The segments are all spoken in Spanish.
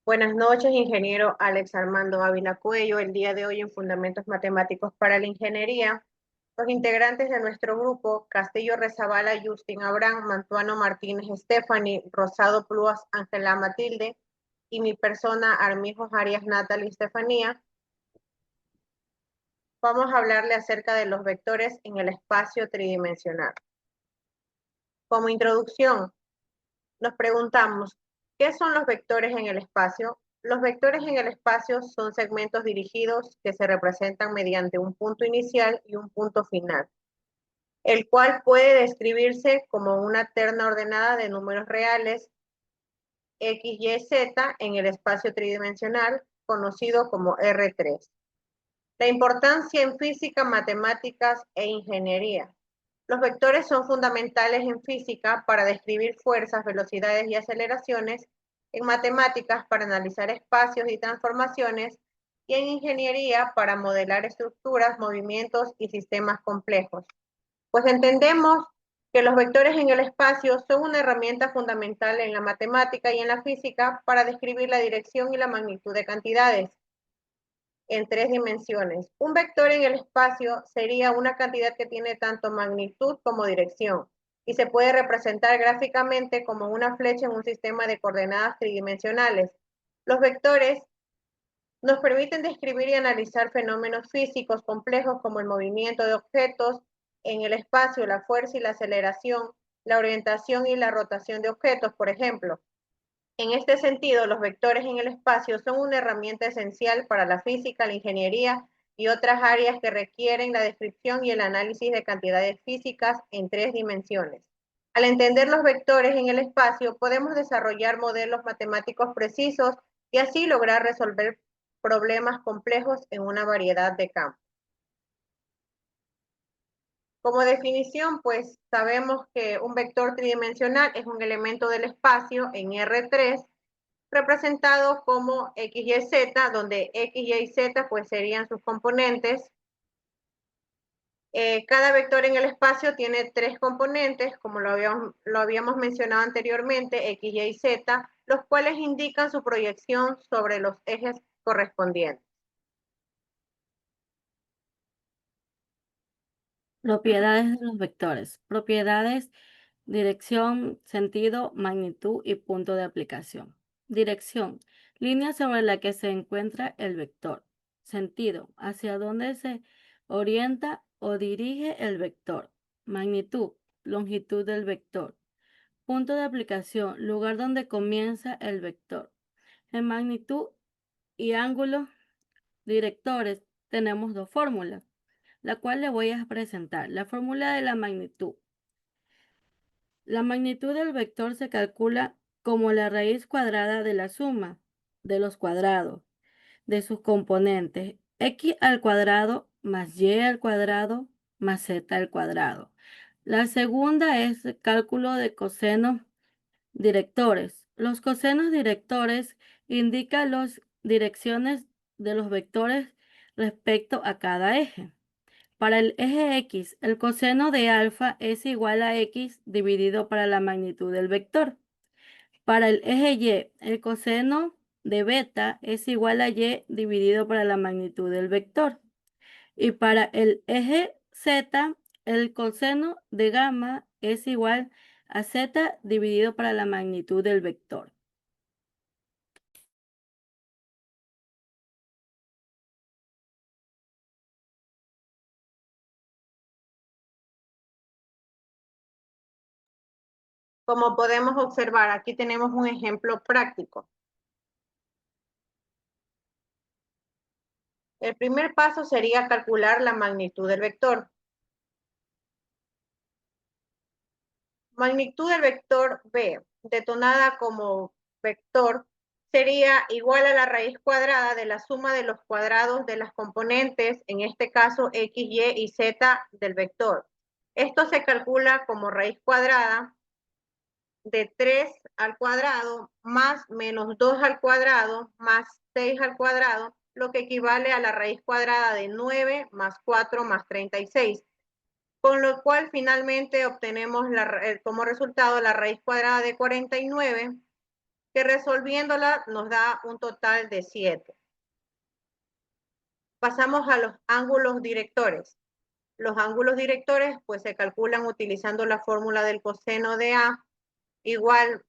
Buenas noches, ingeniero Alex Armando Ávila Cuello. El día de hoy en Fundamentos Matemáticos para la Ingeniería, los integrantes de nuestro grupo, Castillo Rezabala, Justin Abraham, Mantuano Martínez Stephanie, Rosado Pluas, Ángela Matilde y mi persona, Armijo Arias Natalie Estefanía, vamos a hablarle acerca de los vectores en el espacio tridimensional. Como introducción, nos preguntamos, ¿qué son los vectores en el espacio? Los vectores en el espacio son segmentos dirigidos que se representan mediante un punto inicial y un punto final, el cual puede describirse como una terna ordenada de números reales X, Y, Z en el espacio tridimensional, conocido como R3. La importancia en física, matemáticas e ingeniería. Los vectores son fundamentales en física para describir fuerzas, velocidades y aceleraciones, en matemáticas para analizar espacios y transformaciones, y en ingeniería para modelar estructuras, movimientos y sistemas complejos. Pues entendemos que los vectores en el espacio son una herramienta fundamental en la matemática y en la física para describir la dirección y la magnitud de cantidades en tres dimensiones. Un vector en el espacio sería una cantidad que tiene tanto magnitud como dirección y se puede representar gráficamente como una flecha en un sistema de coordenadas tridimensionales. Los vectores nos permiten describir y analizar fenómenos físicos complejos como el movimiento de objetos en el espacio, la fuerza y la aceleración, la orientación y la rotación de objetos, por ejemplo. En este sentido, los vectores en el espacio son una herramienta esencial para la física, la ingeniería y otras áreas que requieren la descripción y el análisis de cantidades físicas en tres dimensiones. Al entender los vectores en el espacio, podemos desarrollar modelos matemáticos precisos y así lograr resolver problemas complejos en una variedad de campos. Como definición, pues sabemos que un vector tridimensional es un elemento del espacio en R3 representado como X, Y, Z, donde X, Y y Z pues serían sus componentes. Cada vector en el espacio tiene tres componentes, como lo habíamos mencionado anteriormente, X, Y y Z, los cuales indican su proyección sobre los ejes correspondientes. Propiedades de los vectores. Propiedades, dirección, sentido, magnitud y punto de aplicación. Dirección, línea sobre la que se encuentra el vector. Sentido, hacia dónde se orienta o dirige el vector. Magnitud, longitud del vector. Punto de aplicación, lugar donde comienza el vector. En magnitud y ángulo directores tenemos dos fórmulas, la cual le voy a presentar. La fórmula de la magnitud. La magnitud del vector se calcula como la raíz cuadrada de la suma de los cuadrados de sus componentes, x al cuadrado más y al cuadrado más z al cuadrado. La segunda es el cálculo de cosenos directores. Los cosenos directores indican las direcciones de los vectores respecto a cada eje. Para el eje X, el coseno de alfa es igual a X dividido para la magnitud del vector. Para el eje Y, el coseno de beta es igual a Y dividido para la magnitud del vector. Y para el eje Z, el coseno de gamma es igual a Z dividido para la magnitud del vector. Como podemos observar, aquí tenemos un ejemplo práctico. El primer paso sería calcular la magnitud del vector. Magnitud del vector B, detonada como vector, sería igual a la raíz cuadrada de la suma de los cuadrados de las componentes, en este caso X, Y y Z del vector. Esto se calcula como raíz cuadrada de 3 al cuadrado más menos 2 al cuadrado más 6 al cuadrado, lo que equivale a la raíz cuadrada de 9 más 4 más 36. Con lo cual finalmente obtenemos como resultado la raíz cuadrada de 49 que resolviéndola nos da un total de 7. Pasamos a los ángulos directores. Los ángulos directores pues se calculan utilizando la fórmula del coseno de A igual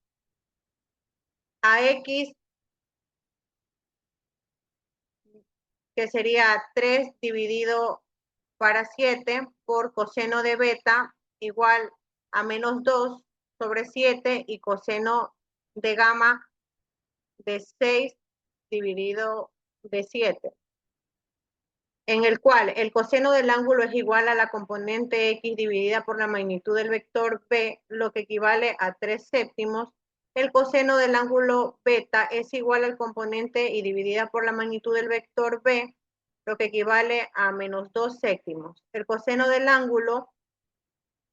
a X, que sería 3 dividido para 7 por coseno de beta igual a menos 2 sobre 7 y coseno de gamma de 6 dividido de 7, en el cual el coseno del ángulo es igual a la componente X dividida por la magnitud del vector B, lo que equivale a 3 séptimos. El coseno del ángulo beta es igual al componente y dividida por la magnitud del vector B, lo que equivale a menos 2 séptimos. El coseno del ángulo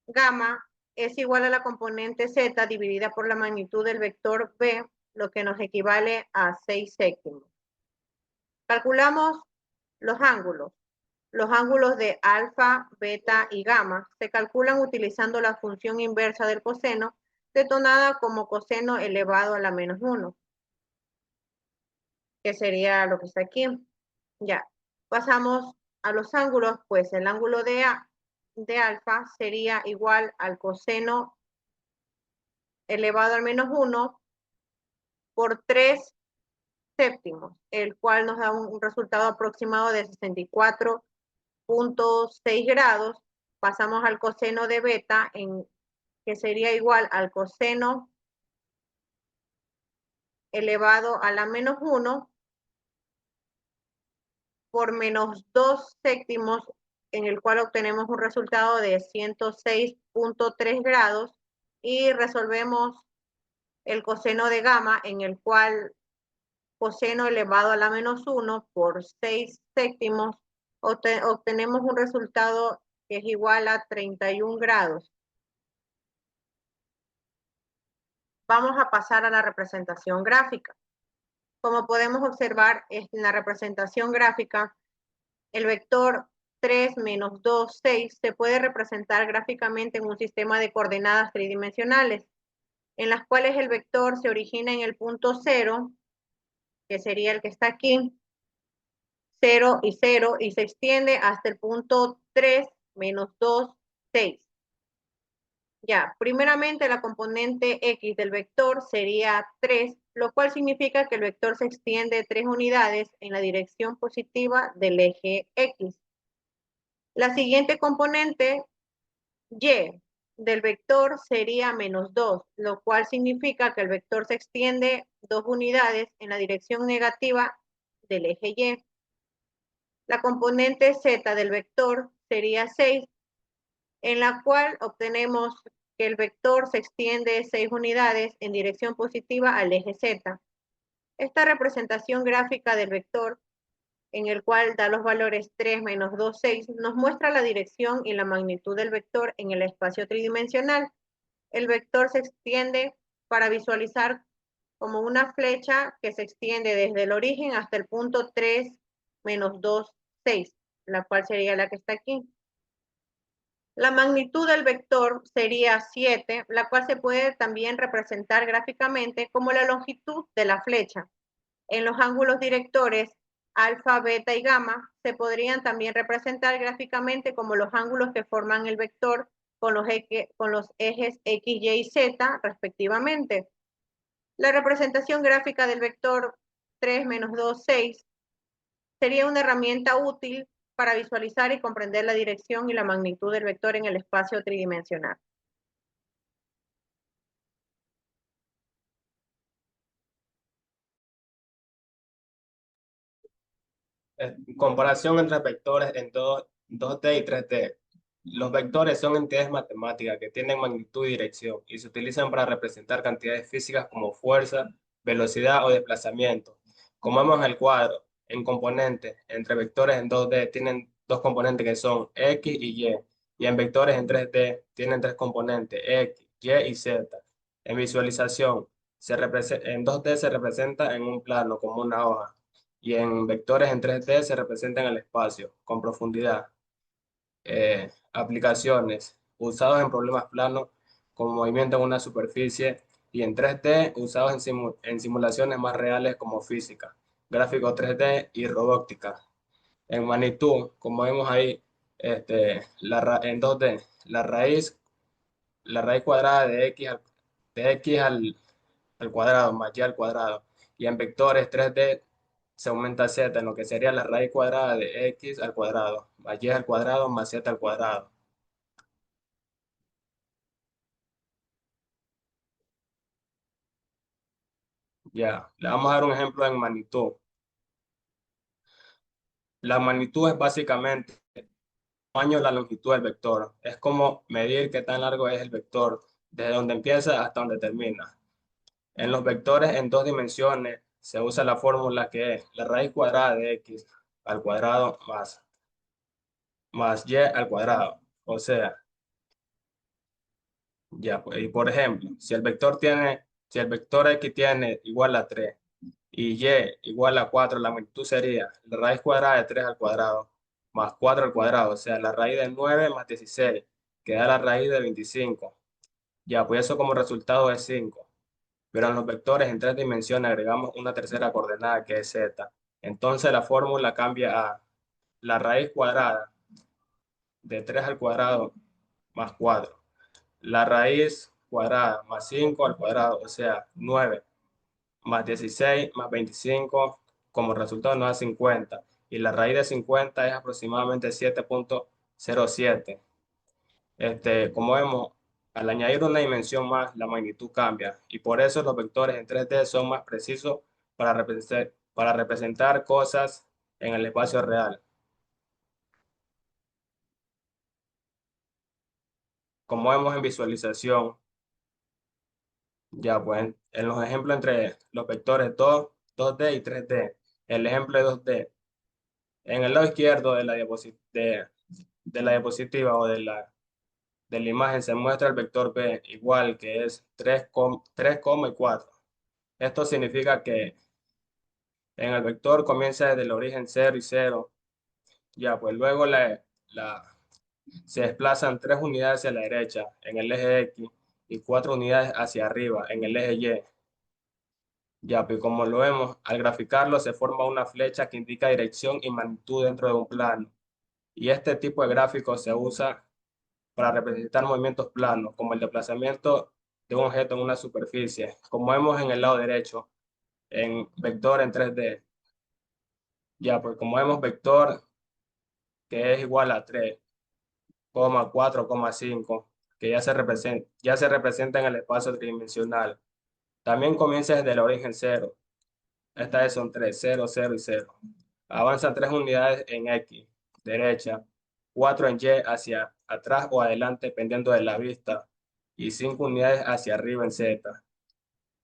gamma es igual a la componente Z dividida por la magnitud del vector B, lo que nos equivale a 6 séptimos. Calculamos los ángulos. Los ángulos de alfa, beta y gamma se calculan utilizando la función inversa del coseno, detonada como coseno elevado a la menos 1, que sería lo que está aquí. Ya, pasamos a los ángulos, pues el ángulo de alfa sería igual al coseno elevado al menos 1 por 3 séptimos, el cual nos da un resultado aproximado de 64.6 grados. Pasamos al coseno de beta, que sería igual al coseno elevado a la menos 1 por menos 2 séptimos, en el cual obtenemos un resultado de 106.3 grados, y resolvemos el coseno de gamma, en el cual coseno elevado a la menos 1 por 6 séptimos, obtenemos un resultado que es igual a 31 grados. Vamos a pasar a la representación gráfica. Como podemos observar en la representación gráfica, el vector 3 menos 2, 6 se puede representar gráficamente en un sistema de coordenadas tridimensionales, en las cuales el vector se origina en el punto 0, que sería el que está aquí, 0 y 0, y se extiende hasta el punto 3 menos 2, 6. Ya, primeramente la componente X del vector sería 3, lo cual significa que el vector se extiende 3 unidades en la dirección positiva del eje X. La siguiente componente Y del vector sería menos 2, lo cual significa que el vector se extiende 2 unidades en la dirección negativa del eje Y. La componente Z del vector sería 6, en la cual obtenemos que el vector se extiende 6 unidades en dirección positiva al eje Z. Esta representación gráfica del vector, en el cual da los valores 3 menos 2, 6, nos muestra la dirección y la magnitud del vector en el espacio tridimensional. El vector se extiende para visualizar como una flecha que se extiende desde el origen hasta el punto 3 menos 2, 6, la cual sería la que está aquí. La magnitud del vector sería 7, la cual se puede también representar gráficamente como la longitud de la flecha. En los ángulos directores alfa, beta y gamma se podrían también representar gráficamente como los ángulos que forman el vector con los ejes X, Y y Z respectivamente. La representación gráfica del vector 3 menos 2, 6 sería una herramienta útil para visualizar y comprender la dirección y la magnitud del vector en el espacio tridimensional. Comparación entre vectores en 2D y 3D. Los vectores son entidades matemáticas que tienen magnitud y dirección y se utilizan para representar cantidades físicas como fuerza, velocidad o desplazamiento. Como vemos en el cuadro, en componentes entre vectores en 2D tienen dos componentes que son X y en vectores en 3D tienen tres componentes, X, Y y Z. En visualización, en 2D se representa en un plano como una hoja y en vectores en 3D se representa en el espacio con profundidad. Aplicaciones usados en problemas planos como movimiento en una superficie, y en 3D usados en simulaciones más reales como física, gráficos 3D y robótica. En magnitud, como vemos ahí, en 2D, la raíz cuadrada de x al cuadrado más y al cuadrado. Y en vectores 3D se aumenta z en lo que sería la raíz cuadrada de x al cuadrado más y al cuadrado más z al cuadrado. Ya, le vamos a dar un ejemplo en magnitud. La magnitud es básicamente el tamaño de la longitud del vector. Es como medir qué tan largo es el vector, desde donde empieza hasta donde termina. En los vectores en dos dimensiones se usa la fórmula que es la raíz cuadrada de x al cuadrado más y al cuadrado. O sea, ya, pues, y por ejemplo, si el vector x tiene igual a 3 y y igual a 4, la magnitud sería la raíz cuadrada de 3 al cuadrado más 4 al cuadrado, o sea, la raíz de 9 más 16, que da la raíz de 25. Ya, pues eso como resultado es 5. Pero en los vectores en tres dimensiones agregamos una tercera coordenada que es z. Entonces la fórmula cambia a la raíz cuadrada de 3 al cuadrado más 4, la raíz cuadrada más 5 al cuadrado, o sea, 9 más 16 más 25, como resultado nos da 50. Y la raíz de 50 es aproximadamente 7,07. Como vemos, al añadir una dimensión más, la magnitud cambia. Y por eso los vectores en 3D son más precisos para representar cosas en el espacio real. Como vemos en visualización, ya pues en los ejemplos entre los vectores 2D y 3D. El ejemplo de 2D. En el lado izquierdo de la diapositiva o de la imagen se muestra el vector B igual, que es 3,4. Esto significa que en el vector comienza desde el origen 0 y 0. Ya, pues luego se desplazan 3 unidades hacia la derecha en el eje X y 4 unidades hacia arriba en el eje Y. Ya, pues como lo vemos, al graficarlo se forma una flecha que indica dirección y magnitud dentro de un plano. Y este tipo de gráfico se usa para representar movimientos planos, como el desplazamiento de un objeto en una superficie, como vemos en el lado derecho, en vector en 3D. Ya, pues como vemos vector que es igual a 3,4,5, que ya se representa en el espacio tridimensional. También comienza desde el origen cero. Estas vez son 3, 0, 0 y 0. Avanzan 3 unidades en X, derecha, 4 en Y hacia atrás o adelante, dependiendo de la vista, y 5 unidades hacia arriba en Z.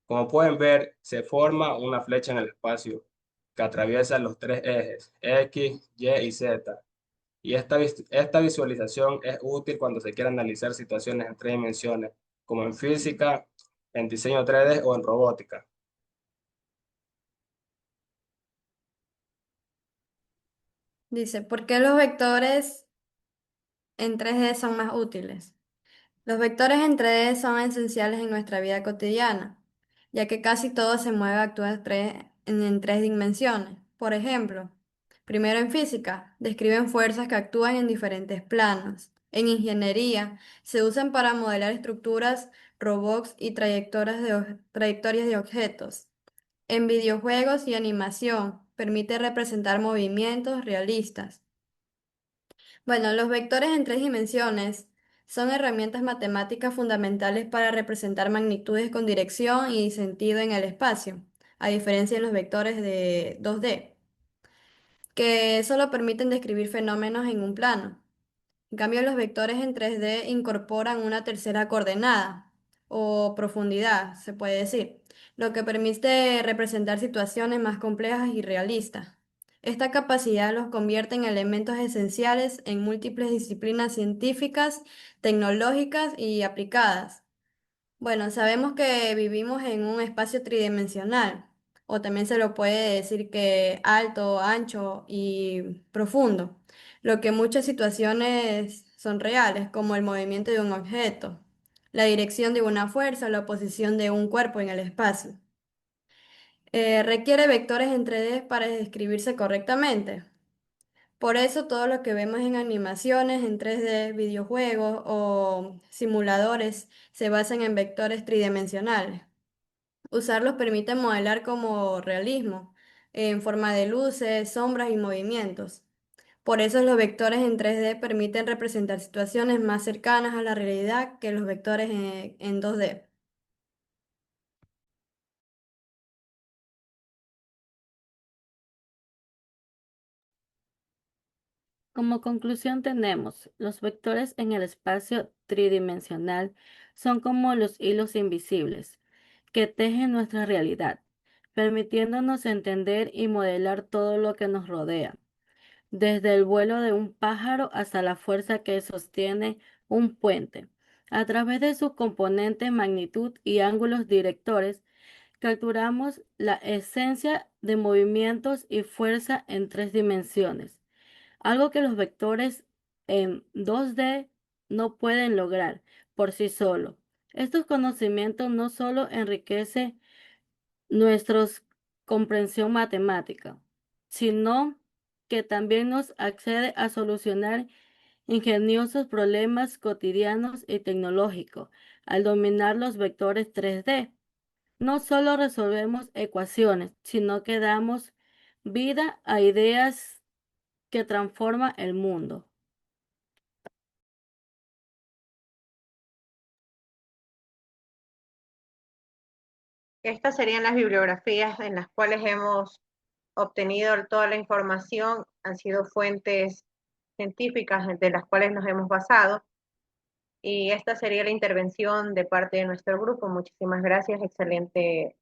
Como pueden ver, se forma una flecha en el espacio que atraviesa los tres ejes, X, Y y Z. Y esta visualización es útil cuando se quiere analizar situaciones en tres dimensiones, como en física, en diseño 3D o en robótica. Dice, ¿por qué los vectores en 3D son más útiles? Los vectores en 3D son esenciales en nuestra vida cotidiana, ya que casi todo se mueve, actúa en tres dimensiones. Por ejemplo, primero en física, describen fuerzas que actúan en diferentes planos. En ingeniería, se usan para modelar estructuras, robots y trayectorias de objetos. En videojuegos y animación, permite representar movimientos realistas. Bueno, los vectores en tres dimensiones son herramientas matemáticas fundamentales para representar magnitudes con dirección y sentido en el espacio, a diferencia de los vectores de 2D, que solo permiten describir fenómenos en un plano. En cambio, los vectores en 3D incorporan una tercera coordenada o profundidad, se puede decir, lo que permite representar situaciones más complejas y realistas. Esta capacidad los convierte en elementos esenciales en múltiples disciplinas científicas, tecnológicas y aplicadas. Bueno, sabemos que vivimos en un espacio tridimensional, o también se lo puede decir que alto, ancho y profundo, lo que en muchas situaciones son reales, como el movimiento de un objeto. la dirección de una fuerza, la posición de un cuerpo en el espacio. Requiere vectores en 3D para describirse correctamente. Por eso todo lo que vemos en animaciones en 3D, videojuegos o simuladores se basan en vectores tridimensionales. Usarlos permite modelar como realismo, en forma de luces, sombras y movimientos. Por eso los vectores en 3D permiten representar situaciones más cercanas a la realidad que los vectores en 2D. Como conclusión tenemos, los vectores en el espacio tridimensional son como los hilos invisibles que tejen nuestra realidad, permitiéndonos entender y modelar todo lo que nos rodea, desde el vuelo de un pájaro hasta la fuerza que sostiene un puente. A través de sus componentes, magnitud y ángulos directores, capturamos la esencia de movimientos y fuerza en 3 dimensiones, algo que los vectores en 2D no pueden lograr por sí solos. Estos conocimientos no solo enriquecen nuestra comprensión matemática, sino que también nos accede a solucionar ingeniosos problemas cotidianos y tecnológicos. Al dominar los vectores 3D, no solo resolvemos ecuaciones, sino que damos vida a ideas que transforman el mundo. Estas serían las bibliografías en las cuales hemos obtenido toda la información, han sido fuentes científicas de las cuales nos hemos basado. Y esta sería la intervención de parte de nuestro grupo. Muchísimas gracias, excelente